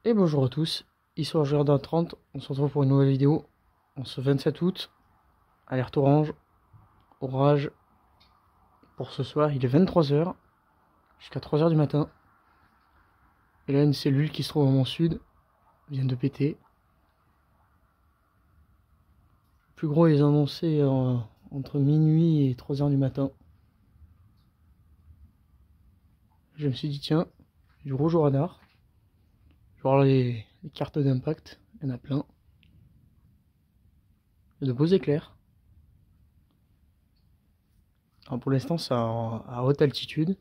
Et bonjour à tous, ici Jardin 30, on se retrouve pour une nouvelle vidéo en ce 27 août, alerte orange, orage, pour ce soir il est 23 h, jusqu'à 3 h du matin, et là une cellule qui se trouve au Mont Sud vient de péter. Le plus gros est annoncé entre minuit et 3 h du matin. Je me suis dit tiens, du rouge au radar, je vais voir les cartes d'impact, il y en a plein, il y a de beaux éclairs. Alors pour l'instant c'est à haute altitude.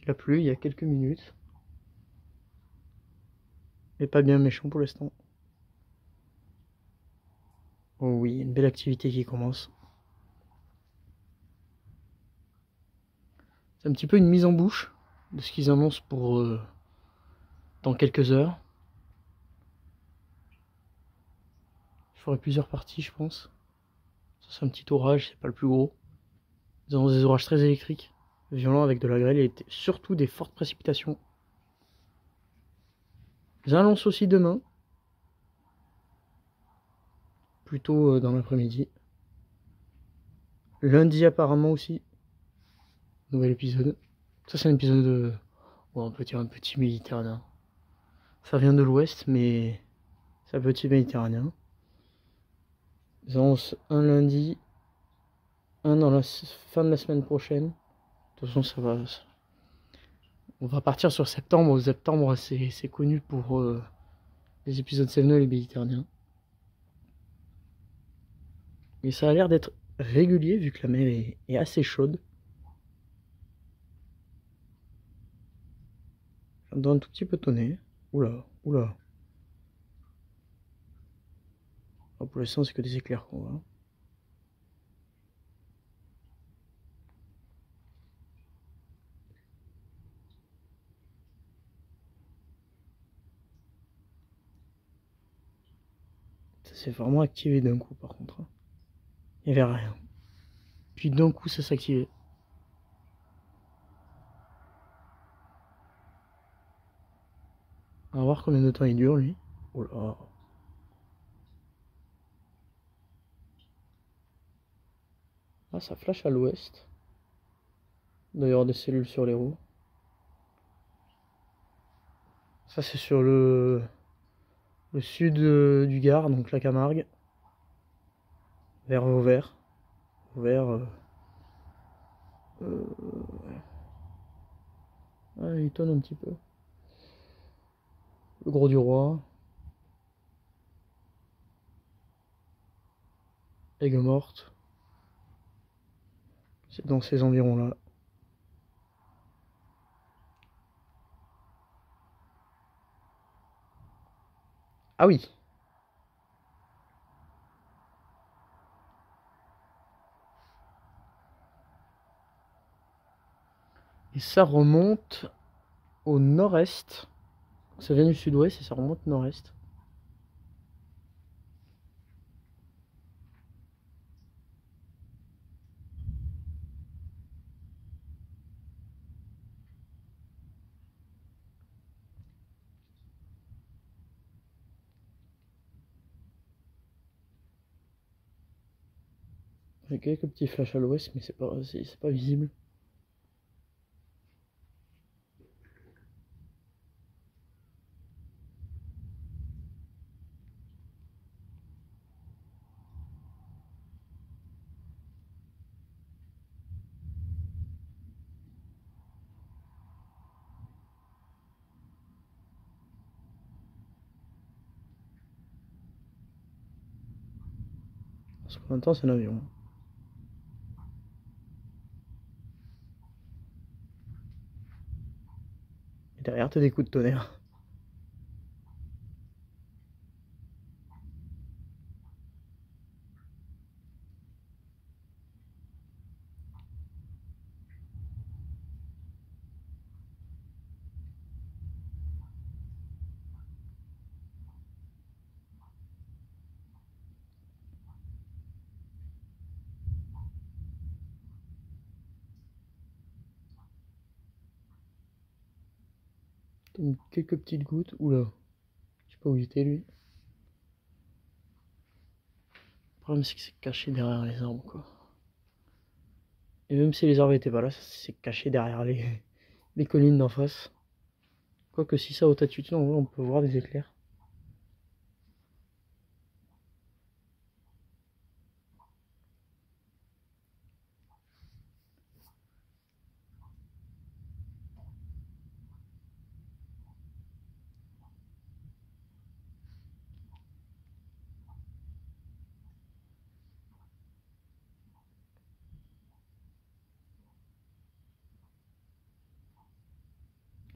Il a plu il y a quelques minutes. Mais pas bien méchant pour l'instant. Oh oui, une belle activité qui commence. C'est un petit peu une mise en bouche de ce qu'ils annoncent pour dans quelques heures. Je ferai plusieurs parties, je pense. Ça, c'est un petit orage, c'est pas le plus gros. Ils annoncent des orages très électriques, violents avec de la grêle et surtout des fortes précipitations. Ils annoncent aussi demain, plutôt dans l'après-midi. Lundi apparemment aussi, nouvel épisode. Ça c'est un épisode ouais, on peut dire un petit méditerranéen. Ça vient de l'ouest, mais c'est un petit méditerranéen. Ils annoncent un lundi, un dans la fin de la semaine prochaine. De toute façon, ça va. On va partir sur septembre. Septembre, c'est connu pour les épisodes sévenols et méditerranéens. Mais ça a l'air d'être régulier vu que la mer est assez chaude. J'entends un tout petit peu tonner. Oula, oula. Oh, pour l'instant, c'est que des éclairs qu'on voit. Ça s'est vraiment activé d'un coup, par contre. Il n'y avait rien. Puis d'un coup, ça s'activait. On va voir combien de temps il dure, lui. Oh là. Ah, ça flash à l'ouest. Il doit y avoir des cellules sur les roues. Ça, c'est sur le sud du Gard, donc la Camargue. Vers Vauvert. Vauvert. Ah, il tonne un petit peu. Le Gros du Roi. Aigues-Mortes. C'est dans ces environs-là. Ah oui. Et ça remonte au nord-est. Ça vient du sud-ouest et ça remonte au nord-est. Il y a quelques petits flashs à l'ouest, mais c'est pas visible. Parce qu'en même temps, c'est un avion. Et derrière, t'as des coups de tonnerre. Quelques petites gouttes. Oula. Je sais pas où il était lui. Le problème c'est que c'est caché derrière les arbres quoi. Et même si les arbres étaient pas là, c'est caché derrière les collines d'en face. Quoique si ça haute altitude, en vrai, on peut voir des éclairs.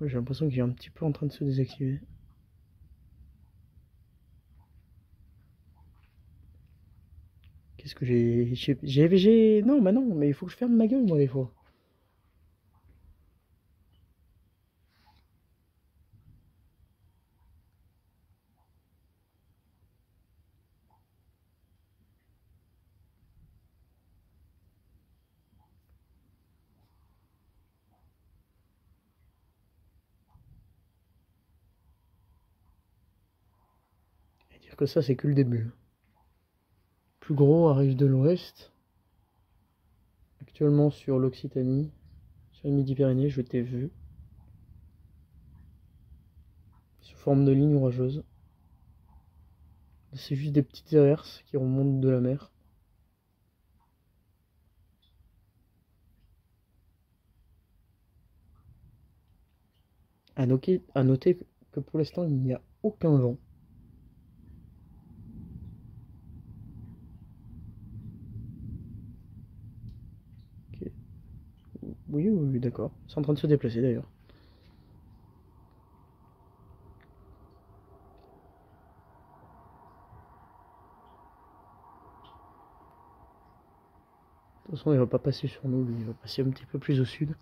Ouais, j'ai l'impression qu'il est un petit peu en train de se désactiver. Qu'est-ce que j'ai... Non, bah non, mais il faut que je ferme ma gueule, moi, des fois. Et dire que ça, c'est que le début. Plus gros arrive de l'ouest. Actuellement sur l'Occitanie. Sur les Midi-Pyrénées, je t'ai vu. Sous forme de ligne orageuse. C'est juste des petites averses qui remontent de la mer. À noter que pour l'instant, il n'y a aucun vent. Okay. Oui, oui, oui, d'accord. C'est en train de se déplacer d'ailleurs. De toute façon, il va pas passer sur nous, lui. Il va passer un petit peu plus au sud.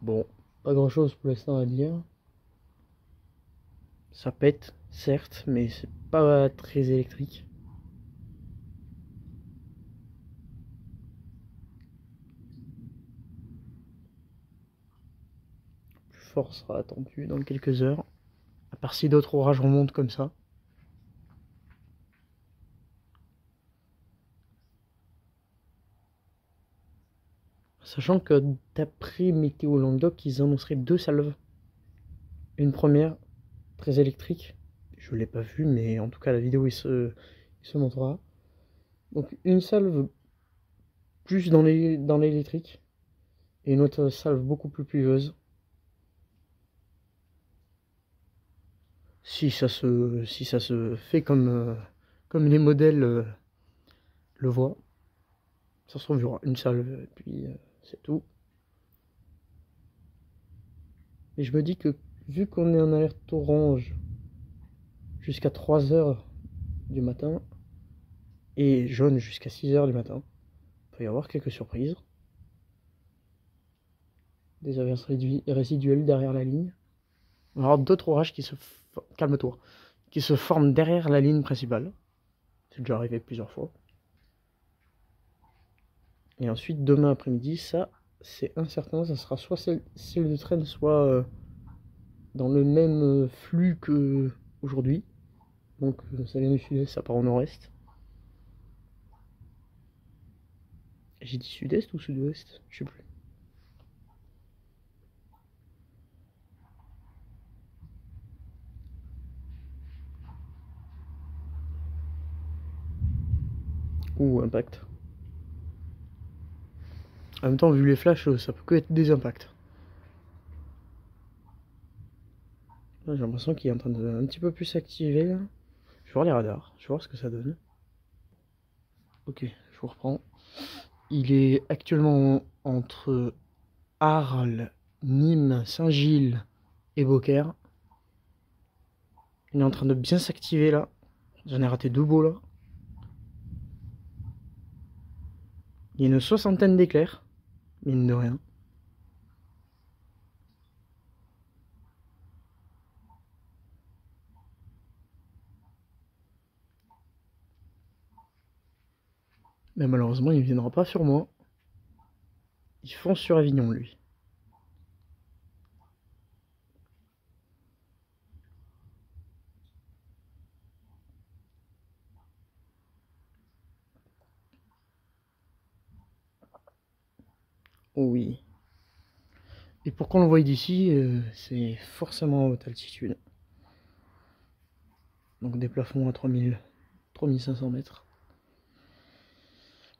Bon, pas grand chose pour l'instant à dire. Ça pète, certes, mais c'est pas très électrique. Plus fort sera attendu dans quelques heures. À part si d'autres orages remontent comme ça. Sachant que d'après Météo Languedoc, ils annonceraient 2 salves. Une première, très électrique. Je l'ai pas vue, mais en tout cas la vidéo il se montrera. Donc une salve plus dans l'électrique. Et une autre salve beaucoup plus pluvieuse. Si ça se fait comme les modèles le voient. Ça se trouve, il y aura une salve, et puis c'est tout. Et je me dis que vu qu'on est en alerte orange jusqu'à 3h du matin, et jaune jusqu'à 6h du matin, il peut y avoir quelques surprises. Des averses résiduelles derrière la ligne. On va avoir d'autres orages calme-toi, qui se forment derrière la ligne principale. C'est déjà arrivé plusieurs fois. Et ensuite, demain après-midi, ça, c'est incertain. Ça sera soit celle de traîne, soit dans le même flux que aujourd'hui. Donc, ça vient du sud-est, ça part au nord-est. J'ai dit sud-est ou sud-ouest? Je sais plus. Ou impact. En même temps, vu les flashs, ça peut que être des impacts. J'ai l'impression qu'il est en train de un petit peu plus s'activer. Je vais voir les radars, je vais voir ce que ça donne. Ok, je vous reprends. Il est actuellement entre Arles Nîmes, Saint-Gilles et Beaucaire. Il est en train de bien s'activer là. J'en ai raté 2 beaux là. Il y a une soixantaine d'éclairs, mine de rien. Mais malheureusement, il ne viendra pas sur moi. Il fonce sur Avignon, lui. Oh oui. Et pour qu'on le voie d'ici, c'est forcément à haute altitude. Donc des plafonds à 3500 mètres.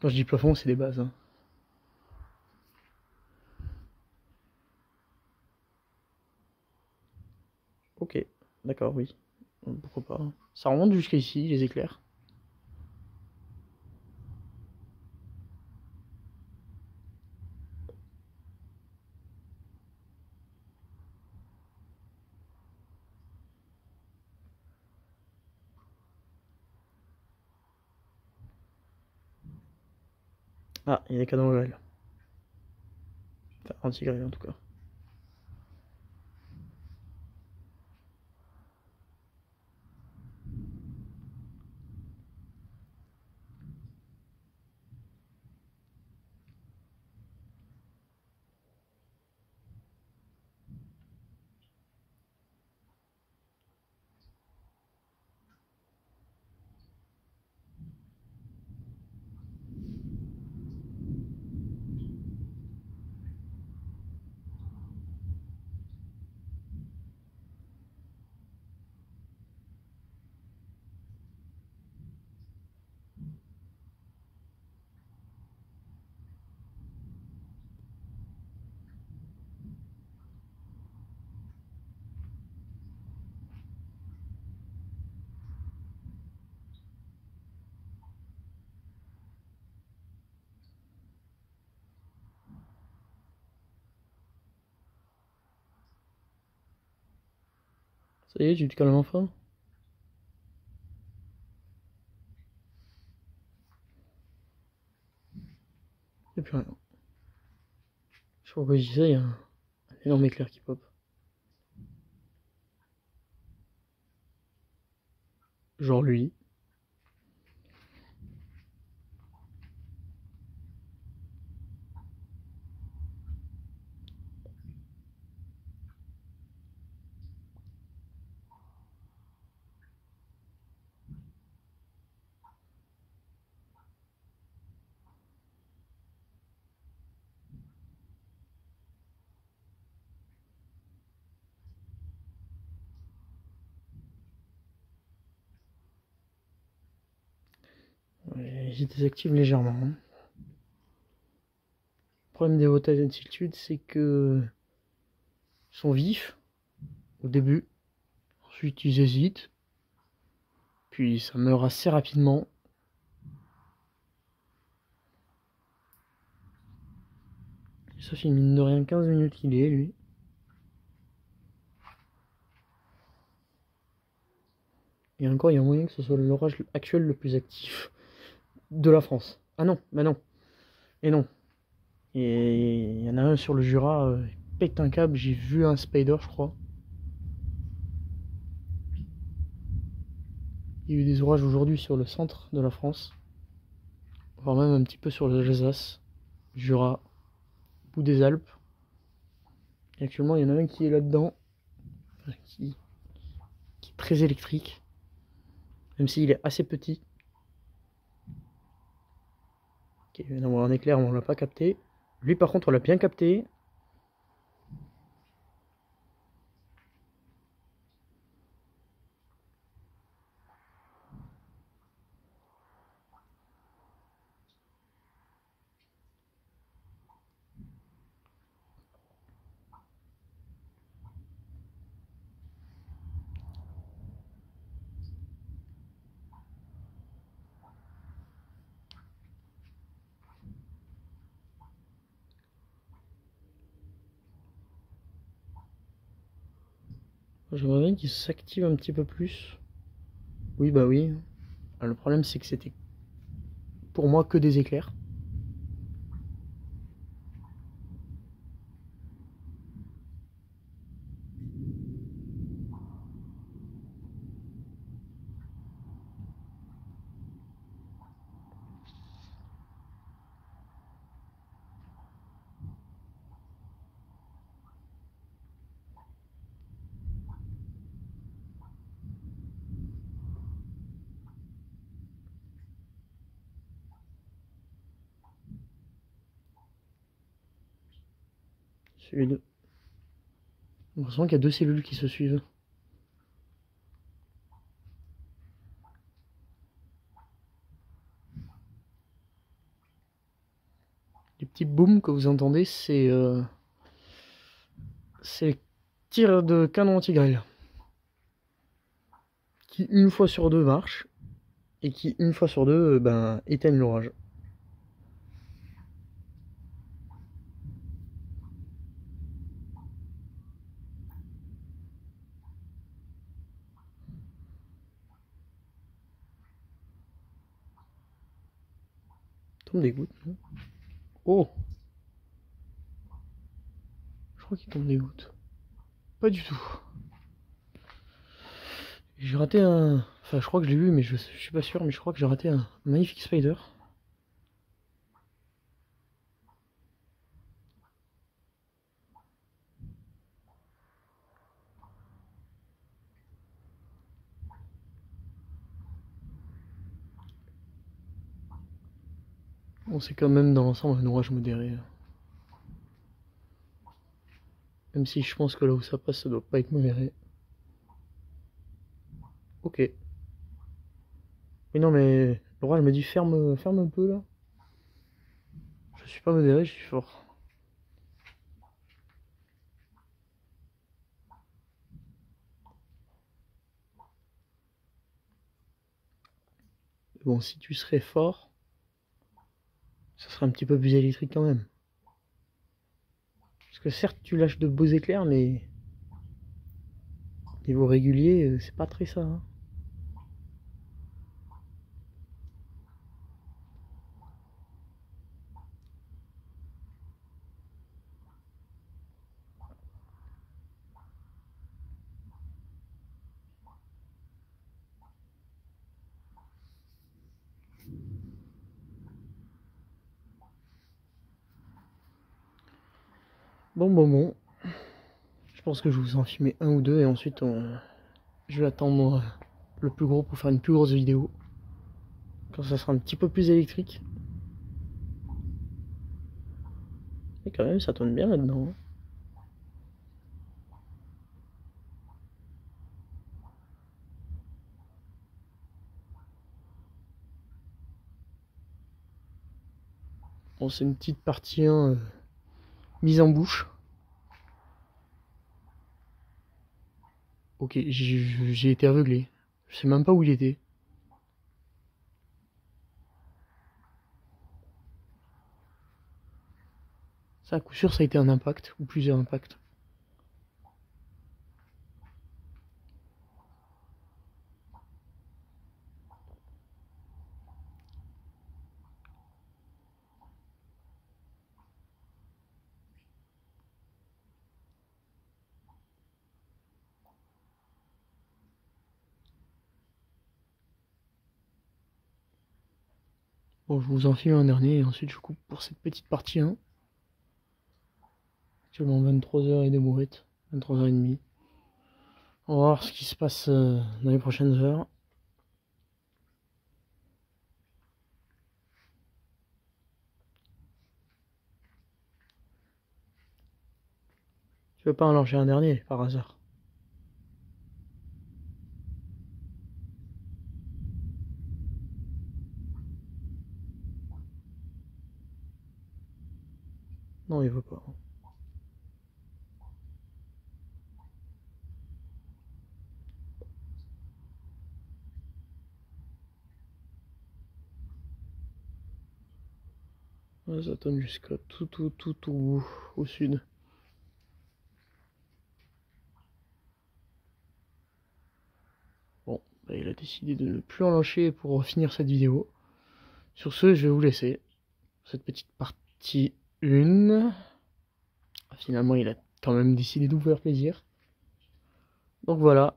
Quand je dis plafond, c'est des bases. Hein. Ok, d'accord, oui. Pourquoi pas. Ça remonte jusqu'à ici, les éclairs. Ah, il y a des canons grêle. Enfin, anti-grêle en tout cas. Ça y est, tu te calmes enfin? Il n'y a plus rien. Je sais pas pourquoi je dis ça, il y a un énorme éclair qui pop. Genre lui. Ouais, j'y désactive légèrement. Hein. Le problème des hautes altitudes, c'est que ils sont vifs au début. Ensuite, ils hésitent. Puis ça meurt assez rapidement. Et ça fait mine de rien 15 minutes qu'il est, lui. Et encore, il y a moyen que ce soit l'orage actuel le plus actif de la France. Ah non, bah non. Et non. Et il y en a un sur le Jura, il pète un câble, j'ai vu un spider, je crois. Il y a eu des orages aujourd'hui sur le centre de la France, voire même un petit peu sur l'Alsace, Jura, bout des Alpes. Et actuellement, il y en a un qui est là-dedans, qui est très électrique, même s'il est assez petit. Ok, il vient d'avoir un éclair, mais on l'a pas capté. Lui, par contre, on l'a bien capté. J'aimerais bien qu'il s'active un petit peu plus. Oui, bah oui. Alors, le problème, c'est que c'était pour moi que des éclairs. Celui de... J'ai l'impression qu'il y a deux cellules qui se suivent. Les petits booms que vous entendez, c'est le tir de canon anti-grêle. Qui une fois sur deux marche. Et qui une fois sur deux éteignent l'orage. Tombe des gouttes, non? Oh! Je crois qu'il tombe des gouttes. Pas du tout. J'ai raté un... Enfin, je crois que je l'ai vu, mais je suis pas sûr, mais je crois que j'ai raté un magnifique spider. Bon, c'est quand même dans l'ensemble un orage modéré. Même si je pense que là où ça passe, ça doit pas être modéré. Ok. Mais non, mais l'orage me dit ferme, ferme un peu là. Je suis pas modéré, je suis fort. Bon, si tu serais fort, ça serait un petit peu plus électrique quand même. Parce que certes, tu lâches de beaux éclairs, mais niveau régulier, c'est pas très ça. Hein. Bon. Je pense que je vous en filmer un ou deux et ensuite je vais attendre le plus gros pour faire une plus grosse vidéo. Quand ça sera un petit peu plus électrique. Et quand même, ça tourne bien là-dedans. Hein. Bon, c'est une petite partie mise en bouche. Ok, j'ai été aveuglé. Je sais même pas où il était. Ça, à coup sûr, ça a été un impact, ou plusieurs impacts. Bon, je vous en filme un dernier et ensuite je coupe pour cette petite partie 1. Actuellement 23h et des bourrettes, 23h30. On va voir ce qui se passe dans les prochaines heures. Tu veux pas en lancer un dernier, par hasard? Non, il veut pas. Ouais, ça tourne jusqu'à tout au sud. bah, il a décidé de ne plus en lâcher pour finir cette vidéo. Sur ce, je vais vous laisser cette petite partie 1. Finalement, il a quand même décidé de vous faire plaisir. Donc voilà,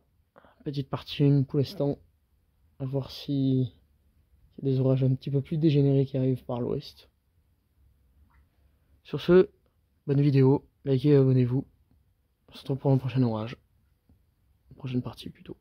petite partie 1 pour l'instant. À voir si y a des orages un petit peu plus dégénérés qui arrivent par l'ouest. Sur ce, bonne vidéo, likez et abonnez-vous. On se retrouve pour un prochain orage. Une prochaine partie plutôt.